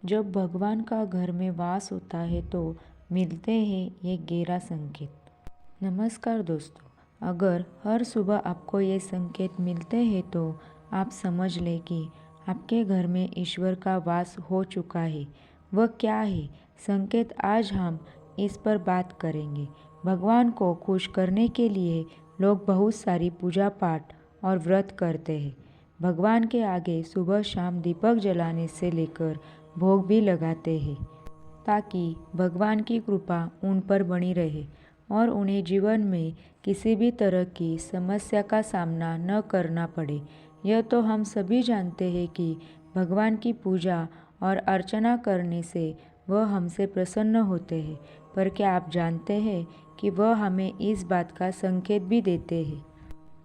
जब भगवान का घर में वास होता है तो मिलते हैं ये गहरा संकेत। नमस्कार दोस्तों, अगर हर सुबह आपको ये संकेत मिलते हैं तो आप समझ लें कि आपके घर में ईश्वर का वास हो चुका है। वह क्या है संकेत, आज हम इस पर बात करेंगे। भगवान को खुश करने के लिए लोग बहुत सारी पूजा पाठ और व्रत करते हैं। भगवान के आगे सुबह शाम दीपक जलाने से लेकर भोग भी लगाते हैं ताकि भगवान की कृपा उन पर बनी रहे और उन्हें जीवन में किसी भी तरह की समस्या का सामना न करना पड़े। यह तो हम सभी जानते हैं कि भगवान की पूजा और अर्चना करने से वह हमसे प्रसन्न होते हैं, पर क्या आप जानते हैं कि वह हमें इस बात का संकेत भी देते हैं।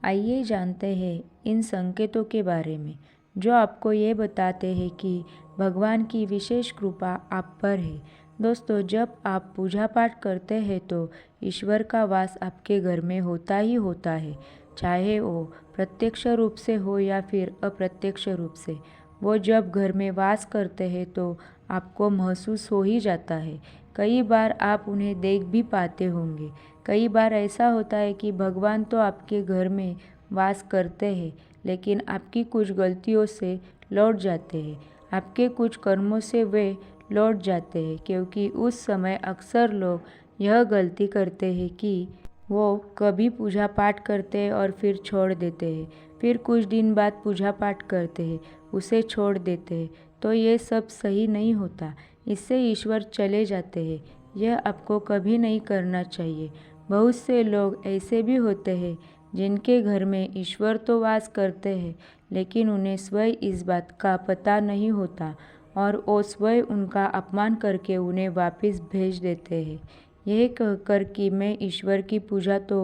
आइए जानते हैं इन संकेतों के बारे में जो आपको ये बताते हैं कि भगवान की विशेष कृपा आप पर है। दोस्तों, जब आप पूजा पाठ करते हैं तो ईश्वर का वास आपके घर में होता ही होता है, चाहे वो प्रत्यक्ष रूप से हो या फिर अप्रत्यक्ष रूप से। वो जब घर में वास करते हैं तो आपको महसूस हो ही जाता है। कई बार आप उन्हें देख भी पाते होंगे। कई बार ऐसा होता है कि भगवान तो आपके घर में वास करते हैं, लेकिन आपकी कुछ गलतियों से लौट जाते हैं, आपके कुछ कर्मों से वे लौट जाते हैं, क्योंकि उस समय अक्सर लोग यह गलती करते हैं कि वो कभी पूजा पाठ करते हैं और फिर छोड़ देते हैं, फिर कुछ दिन बाद पूजा पाठ करते हैं, उसे छोड़ देते हैं। तो ये सब सही नहीं होता, इससे ईश्वर चले जाते हैं। यह आपको कभी नहीं करना चाहिए। बहुत से लोग ऐसे भी होते हैं जिनके घर में ईश्वर तो वास करते हैं, लेकिन उन्हें स्वयं इस बात का पता नहीं होता और वो स्वयं उनका अपमान करके उन्हें वापस भेज देते हैं, यह कहकर कि मैं ईश्वर की पूजा तो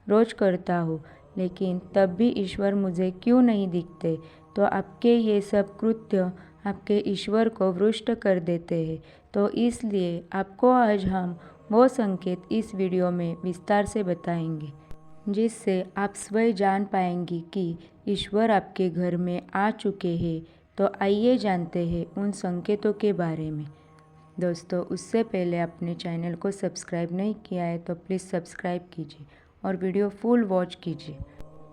रोज़ करता हूँ, लेकिन तब भी ईश्वर मुझे क्यों नहीं दिखते। तो आपके ये सब कृत्य आपके ईश्वर को रुष्ट कर देते हैं। तो इसलिए आपको आज हम वो संकेत इस वीडियो में विस्तार से बताएंगे, जिससे आप स्वयं जान पाएंगी कि ईश्वर आपके घर में आ चुके हैं। तो आइए जानते हैं उन संकेतों के बारे में। दोस्तों, उससे पहले अपने चैनल को सब्सक्राइब नहीं किया है तो प्लीज़ सब्सक्राइब कीजिए और वीडियो फुल वॉच कीजिए।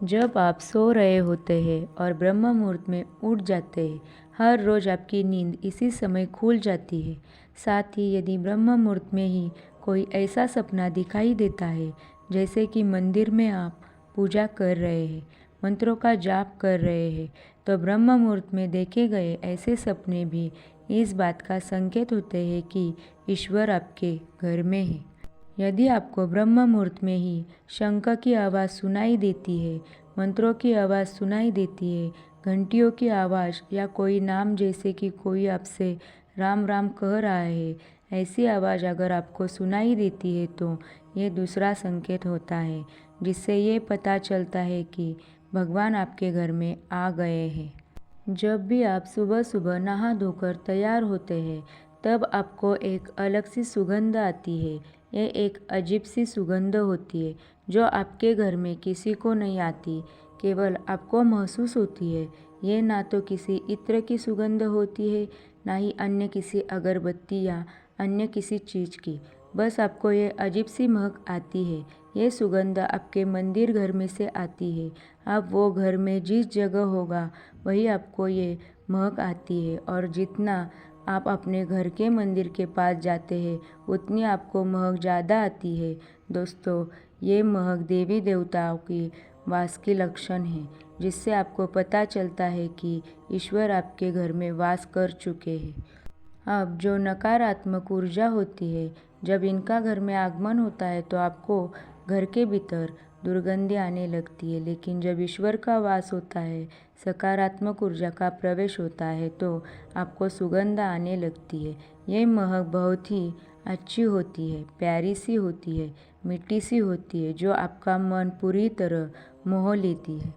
जब आप सो रहे होते हैं और ब्रह्म मुहूर्त में उठ जाते हैं, हर रोज़ आपकी नींद इसी समय खुल जाती है। साथ ही यदि ब्रह्म मुहूर्त में ही कोई ऐसा सपना दिखाई देता है, जैसे कि मंदिर में आप पूजा कर रहे हैं, मंत्रों का जाप कर रहे हैं, तो ब्रह्म मुहूर्त में देखे गए ऐसे सपने भी इस बात का संकेत होते हैं कि ईश्वर आपके घर में है। यदि आपको ब्रह्म मुहूर्त में ही शंख की आवाज़ सुनाई देती है, मंत्रों की आवाज़ सुनाई देती है, घंटियों की आवाज़ या कोई नाम, जैसे कि कोई आपसे राम राम कह रहा है, ऐसी आवाज़ अगर आपको सुनाई देती है तो ये दूसरा संकेत होता है, जिससे ये पता चलता है कि भगवान आपके घर में आ गए हैं। जब भी आप सुबह सुबह नहा धोकर तैयार होते हैं, तब आपको एक अलग सी सुगंध आती है। ये एक अजीब सी सुगंध होती है जो आपके घर में किसी को नहीं आती, केवल आपको महसूस होती है। ये ना तो किसी इत्र की सुगंध होती है, ना ही अन्य किसी अगरबत्ती या अन्य किसी चीज़ की। बस आपको ये अजीब सी महक आती है। ये सुगंध आपके मंदिर घर में से आती है। आप वो घर में जिस जगह होगा वही आपको ये महक आती है, और जितना आप अपने घर के मंदिर के पास जाते हैं उतनी आपको महक ज़्यादा आती है। दोस्तों, ये महक देवी देवताओं की वास की लक्षण है, जिससे आपको पता चलता है कि ईश्वर आपके घर में वास कर चुके हैं। अब जो नकारात्मक ऊर्जा होती है, जब इनका घर में आगमन होता है तो आपको घर के भीतर दुर्गंधि आने लगती है, लेकिन जब ईश्वर का वास होता है, सकारात्मक ऊर्जा का प्रवेश होता है, तो आपको सुगंध आने लगती है। ये महक बहुत ही अच्छी होती है, प्यारी सी होती है, मीठी सी होती है, जो आपका मन पूरी तरह मोह लेती है।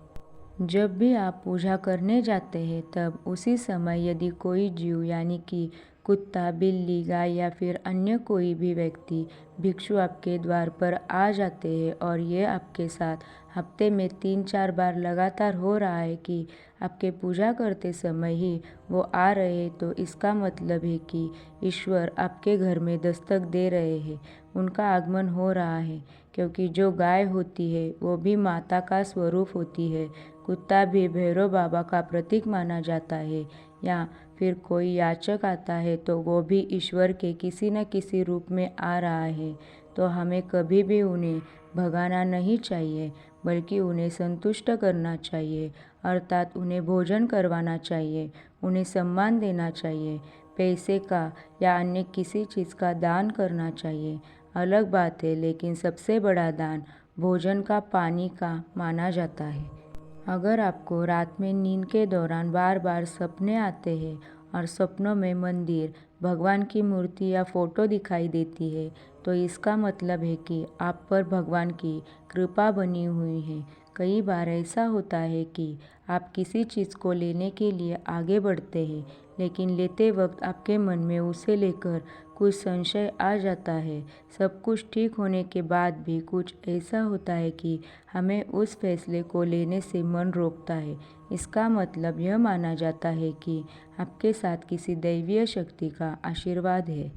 जब भी आप पूजा करने जाते हैं तब उसी समय यदि कोई जीव यानी कि कुत्ता, बिल्ली, गाय या फिर अन्य कोई भी व्यक्ति भिक्षु आपके द्वार पर आ जाते हैं और ये आपके साथ हफ्ते में 3-4 बार लगातार हो रहा है कि आपके पूजा करते समय ही वो आ रहे हैं, तो इसका मतलब है कि ईश्वर आपके घर में दस्तक दे रहे हैं, उनका आगमन हो रहा है। क्योंकि जो गाय होती है वो भी माता का स्वरूप होती है, कुत्ता भी भैरव बाबा का प्रतीक माना जाता है, या फिर कोई याचक आता है तो वो भी ईश्वर के किसी न किसी रूप में आ रहा है। तो हमें कभी भी उन्हें भगाना नहीं चाहिए, बल्कि उन्हें संतुष्ट करना चाहिए, अर्थात उन्हें भोजन करवाना चाहिए, उन्हें सम्मान देना चाहिए, पैसे का या अन्य किसी चीज़ का दान करना चाहिए, अलग बात है, लेकिन सबसे बड़ा दान भोजन का, पानी का माना जाता है। अगर आपको रात में नींद के दौरान बार बार सपने आते हैं और सपनों में मंदिर, भगवान की मूर्ति या फोटो दिखाई देती है, तो इसका मतलब है कि आप पर भगवान की कृपा बनी हुई है। कई बार ऐसा होता है कि आप किसी चीज़ को लेने के लिए आगे बढ़ते हैं, लेकिन लेते वक्त आपके मन में उसे लेकर कुछ संशय आ जाता है। सब कुछ ठीक होने के बाद भी कुछ ऐसा होता है कि हमें उस फैसले को लेने से मन रोकता है। इसका मतलब यह माना जाता है कि आपके साथ किसी दैवीय शक्ति का आशीर्वाद है।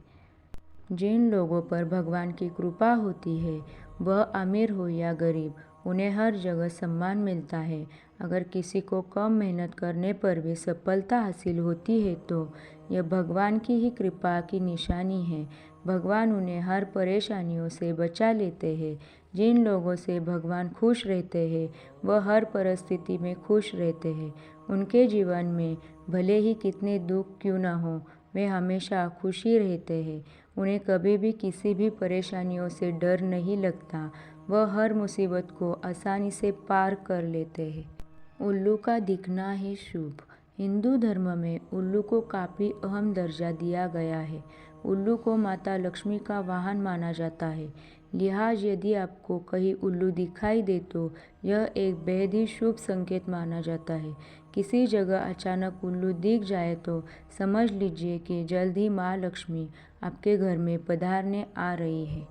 जिन लोगों पर भगवान की कृपा होती है, वह अमीर हो या गरीब, उन्हें हर जगह सम्मान मिलता है। अगर किसी को कम मेहनत करने पर भी सफलता हासिल होती है तो यह भगवान की ही कृपा की निशानी है। भगवान उन्हें हर परेशानियों से बचा लेते हैं। जिन लोगों से भगवान खुश रहते हैं, वह हर परिस्थिति में खुश रहते हैं। उनके जीवन में भले ही कितने दुख क्यों न हो, वे हमेशा खुशी रहते हैं। उन्हें कभी भी किसी भी परेशानियों से डर नहीं लगता। वह हर मुसीबत को आसानी से पार कर लेते हैं। उल्लू का दिखना है शुभ। हिंदू धर्म में उल्लू को काफ़ी अहम दर्जा दिया गया है। उल्लू को माता लक्ष्मी का वाहन माना जाता है। लिहाज यदि आपको कहीं उल्लू दिखाई दे तो यह एक बेहद ही शुभ संकेत माना जाता है। किसी जगह अचानक उल्लू दिख जाए तो समझ लीजिए कि जल्द ही माँ लक्ष्मी आपके घर में पधारने आ रही है।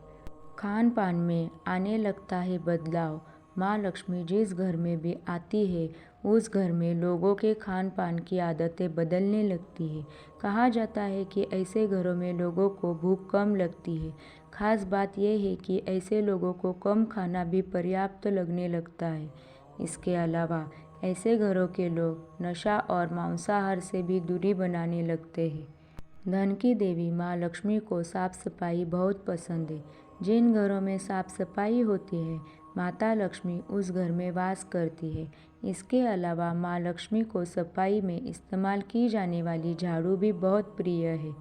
खान पान में आने लगता है बदलाव। माँ लक्ष्मी जिस घर में भी आती है, उस घर में लोगों के खान पान की आदतें बदलने लगती है। कहा जाता है कि ऐसे घरों में लोगों को भूख कम लगती है। खास बात यह है कि ऐसे लोगों को कम खाना भी पर्याप्त लगने लगता है। इसके अलावा ऐसे घरों के लोग नशा और मांसाहार से भी दूरी बनाने लगते हैं। धन की देवी माँ लक्ष्मी को साफ सफाई बहुत पसंद है। जिन घरों में साफ सफाई होती है, माता लक्ष्मी उस घर में वास करती है। इसके अलावा माँ लक्ष्मी को सफाई में इस्तेमाल की जाने वाली झाड़ू भी बहुत प्रिय है।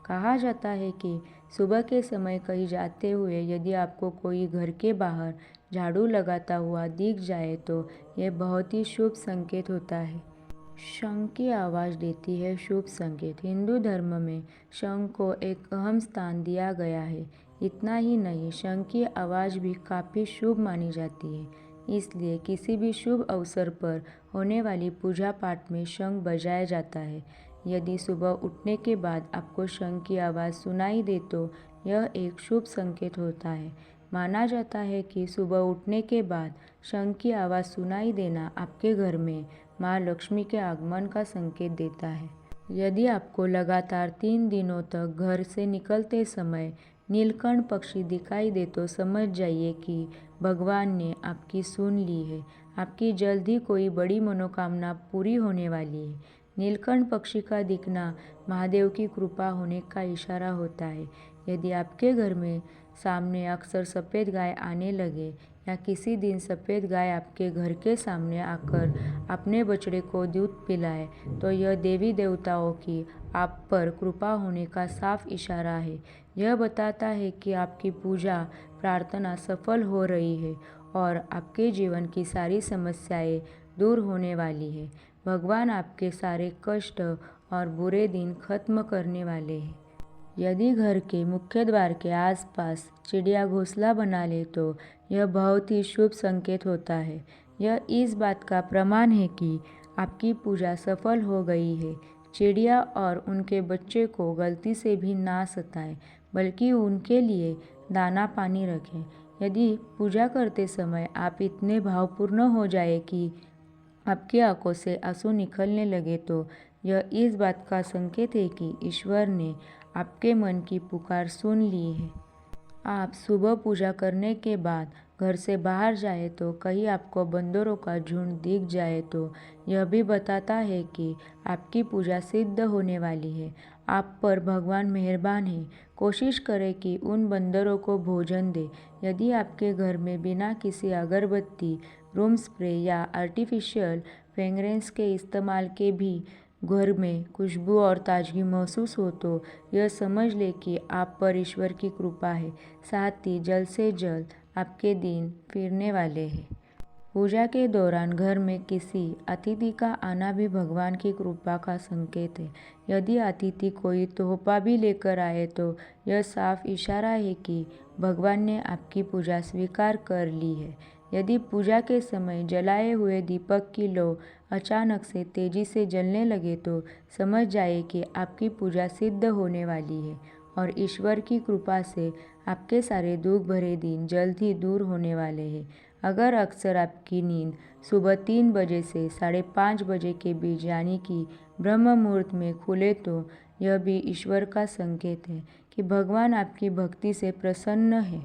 कहा जाता है कि सुबह के समय कहीं जाते हुए यदि आपको कोई घर के बाहर झाड़ू लगाता हुआ दिख जाए तो यह बहुत ही शुभ संकेत होता है। शंख की आवाज़ देती है शुभ संकेत। हिंदू धर्म में शंख को एक अहम स्थान दिया गया है। इतना ही नहीं, शंख की आवाज़ भी काफ़ी शुभ मानी जाती है। इसलिए किसी भी शुभ अवसर पर होने वाली पूजा पाठ में शंख बजाया जाता है। यदि सुबह उठने के बाद आपको शंख की आवाज़ सुनाई दे तो यह एक शुभ संकेत होता है। माना जाता है कि सुबह उठने के बाद शंख की आवाज़ सुनाई देना आपके घर में माँ लक्ष्मी के आगमन का संकेत देता है। यदि आपको लगातार 3 दिनों तक घर से निकलते समय नीलकंठ पक्षी दिखाई दे तो समझ जाइए कि भगवान ने आपकी सुन ली है। आपकी जल्द ही कोई बड़ी मनोकामना पूरी होने वाली है। नीलकंठ पक्षी का दिखना महादेव की कृपा होने का इशारा होता है। यदि आपके घर में सामने अक्सर सफ़ेद गाय आने लगे या किसी दिन सफ़ेद गाय आपके घर के सामने आकर अपने बछड़े को दूध पिलाए, तो यह देवी देवताओं की आप पर कृपा होने का साफ इशारा है। यह बताता है कि आपकी पूजा प्रार्थना सफल हो रही है और आपके जीवन की सारी समस्याएं दूर होने वाली है। भगवान आपके सारे कष्ट और बुरे दिन खत्म करने वाले हैं। यदि घर के मुख्य द्वार के आसपास चिड़िया घोंसला बना ले तो यह बहुत ही शुभ संकेत होता है। यह इस बात का प्रमाण है कि आपकी पूजा सफल हो गई है। चिड़िया और उनके बच्चे को गलती से भी ना सताएं, बल्कि उनके लिए दाना पानी रखें। यदि पूजा करते समय आप इतने भावपूर्ण हो जाए कि आपकी आंखों से आंसू निकलने लगे तो यह इस बात का संकेत है कि ईश्वर ने आपके मन की पुकार सुन ली है। आप सुबह पूजा करने के बाद घर से बाहर जाए तो कहीं आपको बंदरों का झुंड दिख जाए तो यह भी बताता है कि आपकी पूजा सिद्ध होने वाली है। आप पर भगवान मेहरबान है। कोशिश करें कि उन बंदरों को भोजन दे। यदि आपके घर में बिना किसी अगरबत्ती, रूम स्प्रे या आर्टिफिशियल फ्रेगरेंस के इस्तेमाल के भी घर में खुशबू और ताजगी महसूस हो तो यह समझ ले कि आप पर ईश्वर की कृपा है। साथ ही जल्द से जल्द आपके दिन फिरने वाले हैं। पूजा के दौरान घर में किसी अतिथि का आना भी भगवान की कृपा का संकेत है। यदि अतिथि कोई तोहफा भी लेकर आए तो यह साफ इशारा है कि भगवान ने आपकी पूजा स्वीकार कर ली है। यदि पूजा के समय जलाए हुए दीपक की लौ अचानक से तेजी से जलने लगे तो समझ जाए कि आपकी पूजा सिद्ध होने वाली है और ईश्वर की कृपा से आपके सारे दुख भरे दिन जल्द ही दूर होने वाले हैं। अगर अक्सर आपकी नींद सुबह 3 बजे से 5:30 बजे के बीच यानी कि ब्रह्म मुहूर्त में खुले तो यह भी ईश्वर का संकेत है कि भगवान आपकी भक्ति से प्रसन्न है।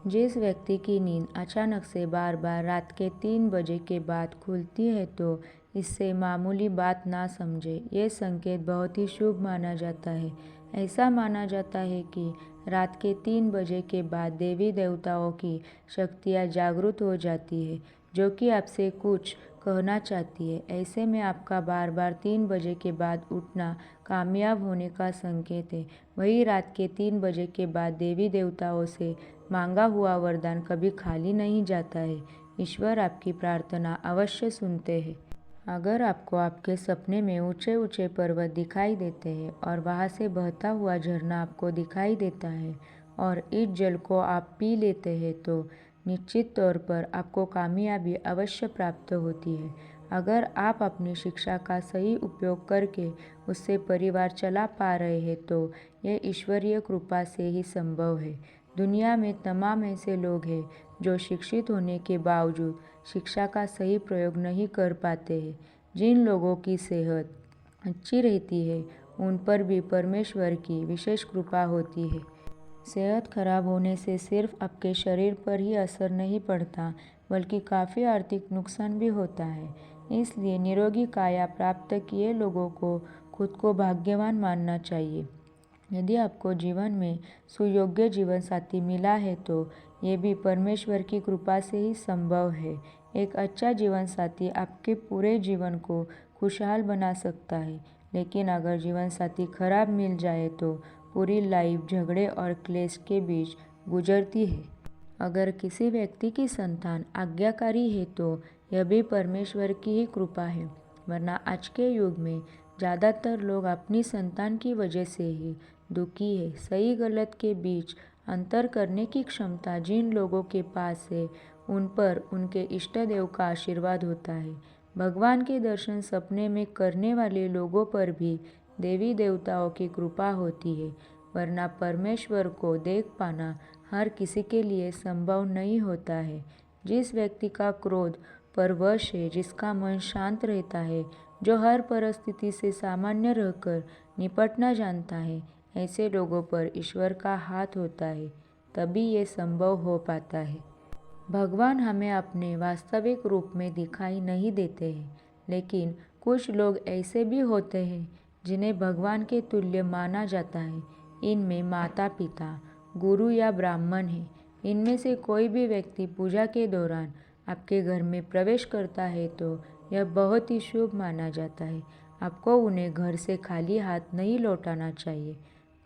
जिस व्यक्ति की नींद अचानक से बार बार रात के 3 बजे के बाद खुलती है तो इससे मामूली बात ना समझे। ये संकेत बहुत ही शुभ माना जाता है। ऐसा माना जाता है कि रात के 3 बजे के बाद देवी देवताओं की शक्तियाँ जागृत हो जाती है जो कि आपसे कुछ कहना चाहती है। ऐसे में आपका बार बार 3 बजे के बाद उठना कामयाब होने का संकेत है। वही रात के 3 बजे के बाद देवी देवताओं से मांगा हुआ वरदान कभी खाली नहीं जाता है। ईश्वर आपकी प्रार्थना अवश्य सुनते हैं। अगर आपको आपके सपने में ऊंचे ऊंचे पर्वत दिखाई देते हैं और वहां से बहता हुआ झरना आपको दिखाई देता है और इस जल को आप पी लेते हैं तो निश्चित तौर पर आपको कामयाबी अवश्य प्राप्त होती है। अगर आप अपनी शिक्षा का सही उपयोग करके उससे परिवार चला पा रहे हैं तो यह ईश्वरीय कृपा से ही संभव है। दुनिया में तमाम ऐसे लोग हैं जो शिक्षित होने के बावजूद शिक्षा का सही प्रयोग नहीं कर पाते हैं। जिन लोगों की सेहत अच्छी रहती है उन पर भी परमेश्वर की विशेष कृपा होती है। सेहत खराब होने से सिर्फ आपके शरीर पर ही असर नहीं पड़ता बल्कि काफ़ी आर्थिक नुकसान भी होता है। इसलिए निरोगी काया प्राप्त किए लोगों को खुद को भाग्यवान मानना चाहिए। यदि आपको जीवन में सुयोग्य जीवन साथी मिला है तो ये भी परमेश्वर की कृपा से ही संभव है। एक अच्छा जीवन साथी आपके पूरे जीवन को खुशहाल बना सकता है, लेकिन अगर जीवन साथी खराब मिल जाए तो पूरी लाइफ झगड़े और क्लेश के बीच गुजरती है। अगर किसी व्यक्ति की संतान आज्ञाकारी है तो यह भी परमेश्वर की ही कृपा है, वरना आज के युग में ज़्यादातर लोग अपनी संतान की वजह से ही दुखी है। सही गलत के बीच अंतर करने की क्षमता जिन लोगों के पास है उन पर उनके इष्ट देव का आशीर्वाद होता है। भगवान के दर्शन सपने में करने वाले लोगों पर भी देवी देवताओं की कृपा होती है, वरना परमेश्वर को देख पाना हर किसी के लिए संभव नहीं होता है। जिस व्यक्ति का क्रोध पर वश है, जिसका मन शांत रहता है, जो हर परिस्थिति से सामान्य रहकर निपटना जानता है, ऐसे लोगों पर ईश्वर का हाथ होता है, तभी ये संभव हो पाता है। भगवान हमें अपने वास्तविक रूप में दिखाई नहीं देते हैं, लेकिन कुछ लोग ऐसे भी होते हैं जिन्हें भगवान के तुल्य माना जाता है। इनमें माता पिता, गुरु या ब्राह्मण हैं। इनमें से कोई भी व्यक्ति पूजा के दौरान आपके घर में प्रवेश करता है तो यह बहुत ही शुभ माना जाता है। आपको उन्हें घर से खाली हाथ नहीं लौटाना चाहिए।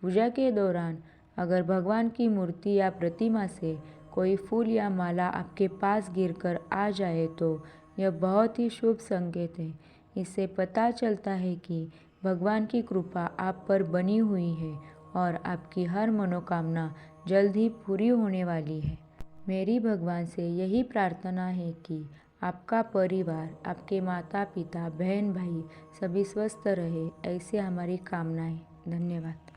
पूजा के दौरान अगर भगवान की मूर्ति या प्रतिमा से कोई फूल या माला आपके पास गिरकर आ जाए तो यह बहुत ही शुभ संकेत है। इससे पता चलता है कि भगवान की कृपा आप पर बनी हुई है और आपकी हर मनोकामना जल्द ही पूरी होने वाली है। मेरी भगवान से यही प्रार्थना है कि आपका परिवार, आपके माता पिता, बहन भाई सभी स्वस्थ रहे, ऐसी हमारी कामनाएं। धन्यवाद।